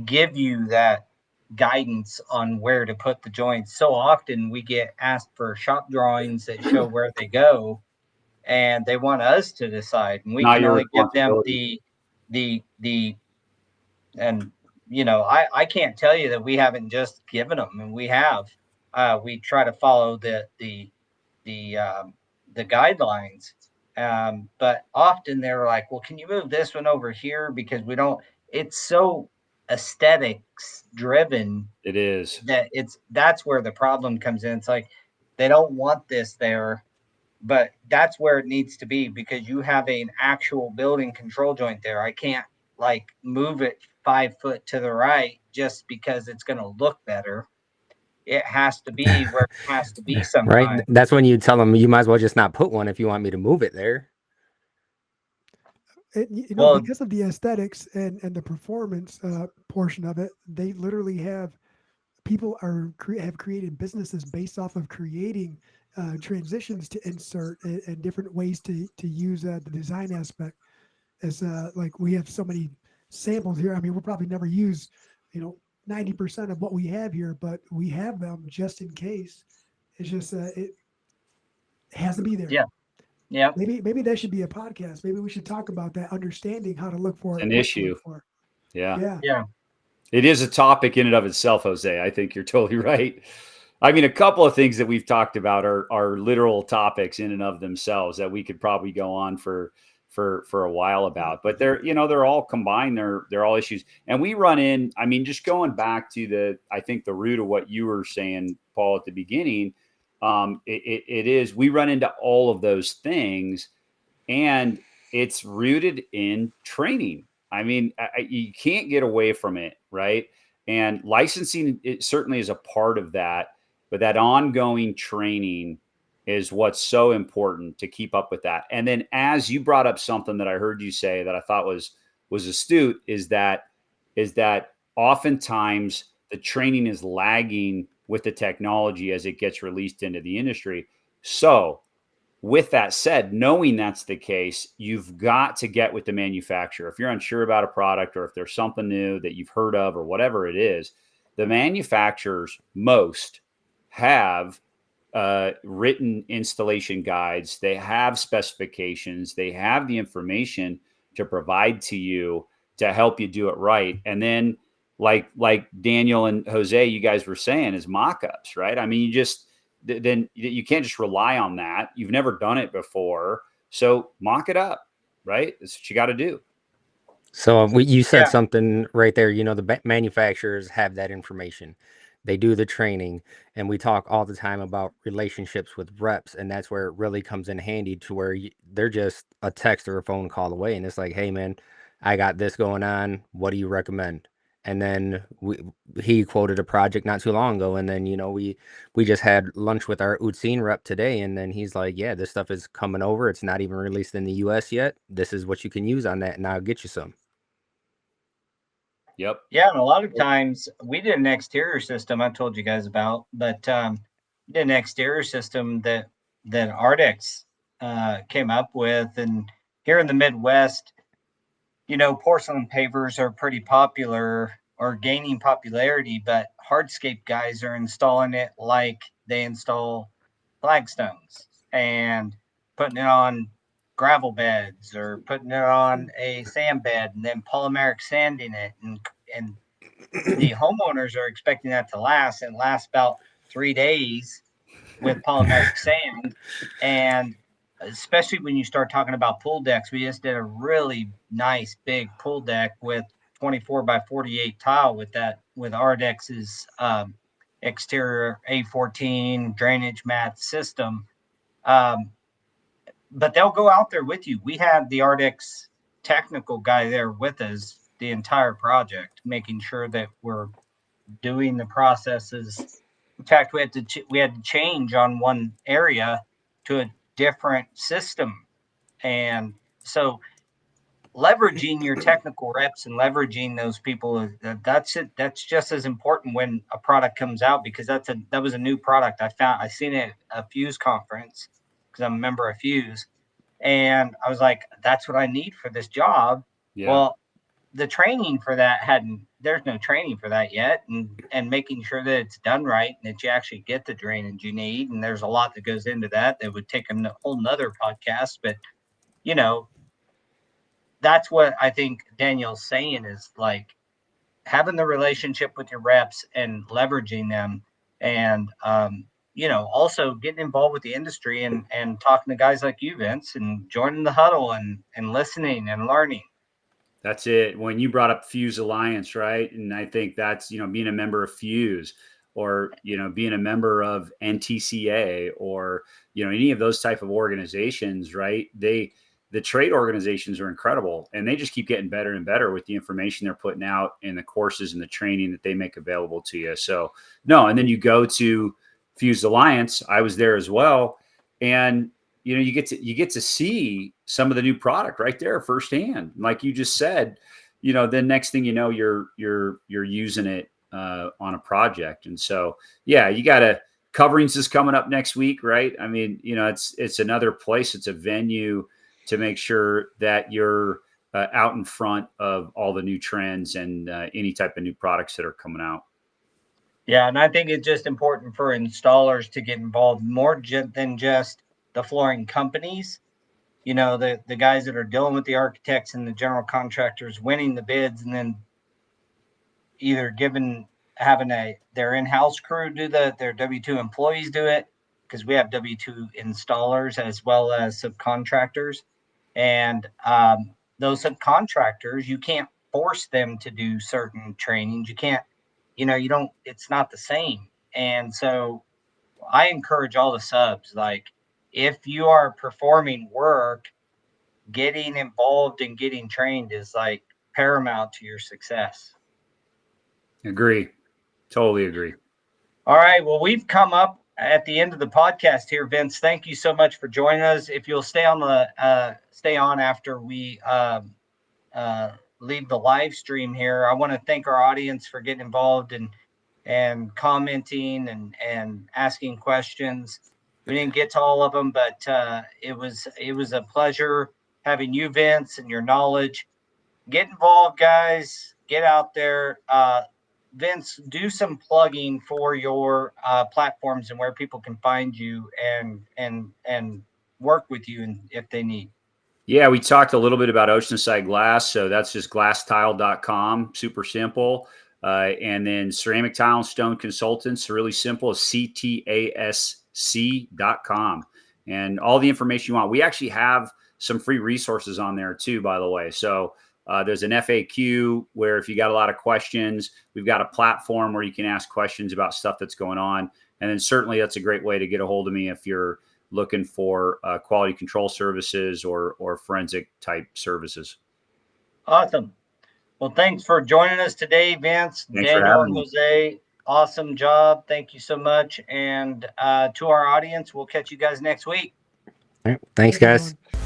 give you that guidance on where to put the joints. So often we get asked for shop drawings that show where they go, and they want us to decide, and we Not can your only give them responsibility. the and I can't tell you that we haven't just given them, and we have. We try to follow the the guidelines, but often they're like, well, can you move this one over here, because we don't, it's so aesthetics driven It is. that that's where the problem comes in. It's like they don't want this there, but that's where it needs to be, because you have an actual building control joint there. I can't like move it 5 foot to the right just because it's going to look better. It has to be where it has to be Right? sometimes. That's when you tell them you might as well just not put one if you want me to move it there. Well, Because of the aesthetics and the performance portion of it, they literally have people have created businesses based off of creating transitions to insert and different ways to use the design aspect. As like we have so many samples here. I mean, we'll probably never use 90% of what we have here, but we have them just in case. It's just it has to be there. yeah. Maybe that should be a podcast. Maybe we should talk about that, understanding how to look for it. An what to issue. look for. Yeah. Yeah. It is a topic in and of itself, Jose. I think you're totally right. I mean, a couple of things that we've talked about are literal topics in and of themselves that we could probably go on for a while about. But they're all combined. They're all issues. And we run in, I mean, just going back to I think the root of what you were saying, Paul, at the beginning, it is, we run into all of those things, and it's rooted in training. I mean, you can't get away from it, right? And licensing, it certainly is a part of that, but that ongoing training is what's so important to keep up with that. And then, as you brought up something that I heard you say that I thought was astute, is that oftentimes the training is lagging with the technology as it gets released into the industry. So, with that said, knowing that's the case, you've got to get with the manufacturer. If you're unsure about a product, or if there's something new that you've heard of, or whatever it is, the manufacturers most have written installation guides. They have specifications. They have the information to provide to you to help you do it right. And then, like Daniel and Jose, you guys were saying, is mock-ups, right? I mean, then you can't just rely on that. You've never done it before. So mock it up, right? That's what you got to do. So you said Yeah. something right there. The manufacturers have that information. They do the training, and we talk all the time about relationships with reps, and that's where it really comes in handy, to where they're just a text or a phone call away, and it's like, hey, man, I got this going on. What do you recommend? And then he quoted a project not too long ago, and then we just had lunch with our Utseen rep today, and then he's like, "Yeah, this stuff is coming over. It's not even released in the U.S. yet. This is what you can use on that, and I'll get you some." Yep. Yeah, and a lot of times we did an exterior system I told you guys about, but we did an exterior system that Ardex came up with, and here in the Midwest, porcelain pavers are pretty popular or gaining popularity, but hardscape guys are installing it like they install flagstones and putting it on gravel beds or putting it on a sand bed and then polymeric sanding it, and the homeowners are expecting that to last, and last about 3 days with polymeric sand. And especially when you start talking about pool decks, we just did a really nice big pool deck with 24 by 48 tile with Ardex's exterior A14 drainage mat system. But they'll go out there with you. We had the Ardex technical guy there with us the entire project, making sure that we're doing the processes. In fact, we had to change on one area to a different system, and so leveraging your technical reps and leveraging those people, that's it. That's just as important when a product comes out, because that was a new product. I seen it at a Fuse conference because I'm a member of Fuse, and I was like, that's what I need for this job. Yeah. Well, the training for that there's no training for that yet, and making sure that it's done right and that you actually get the drainage you need. And there's a lot that goes into that would take a whole nother podcast, but that's what I think Daniel's saying, is like having the relationship with your reps and leveraging them, and also getting involved with the industry and talking to guys like you, Vince, and joining the huddle and listening and learning. That's it. When you brought up Fuse Alliance, right? And I think that's, being a member of Fuse, or, being a member of NTCA, or, any of those type of organizations, right? The trade organizations are incredible, and they just keep getting better and better with the information they're putting out and the courses and the training that they make available to you. So no, and then you go to Fuse Alliance. I was there as well. And you get to see some of the new product right there firsthand. Like you just said, then next thing you know, you're using it on a project. And so, yeah, you got to, Coverings is coming up next week, right? I mean, it's another place. It's a venue to make sure that you're out in front of all the new trends and any type of new products that are coming out. Yeah, and I think it's just important for installers to get involved more than just the flooring companies. The guys that are dealing with the architects and the general contractors winning the bids, and then either having their in-house crew do their W-2 employees do it, because we have W-2 installers as well as subcontractors. And those subcontractors, you can't force them to do certain trainings. You can't, it's not the same. And so I encourage all the subs, like, if you are performing work, getting involved and getting trained is like paramount to your success. Agree. Totally agree. All right. Well, we've come up at the end of the podcast here, Vince. Thank you so much for joining us. If you'll stay on after we leave the live stream here, I want to thank our audience for getting involved and commenting and asking questions. We didn't get to all of them, but it was a pleasure having you, Vince, and your knowledge. Get involved, guys. Get out there. Vince, do some plugging for your platforms and where people can find you and work with you if they need. Yeah, we talked a little bit about Oceanside Glass. So that's just glasstile.com. Super simple. And then Ceramic Tile and Stone Consultants, really simple, is ctasc.com. And all the information you want. We actually have some free resources on there too, by the way. So there's an FAQ where if you got a lot of questions, we've got a platform where you can ask questions about stuff that's going on. And then certainly that's a great way to get a hold of me if you're looking for quality control services or forensic type services. Awesome. Well, thanks for joining us today, Vince, Thanks for Daniel, having and me. Jose. Awesome job. Thank you so much. And to our audience, we'll catch you guys next week. All right. Thanks, guys. everyone.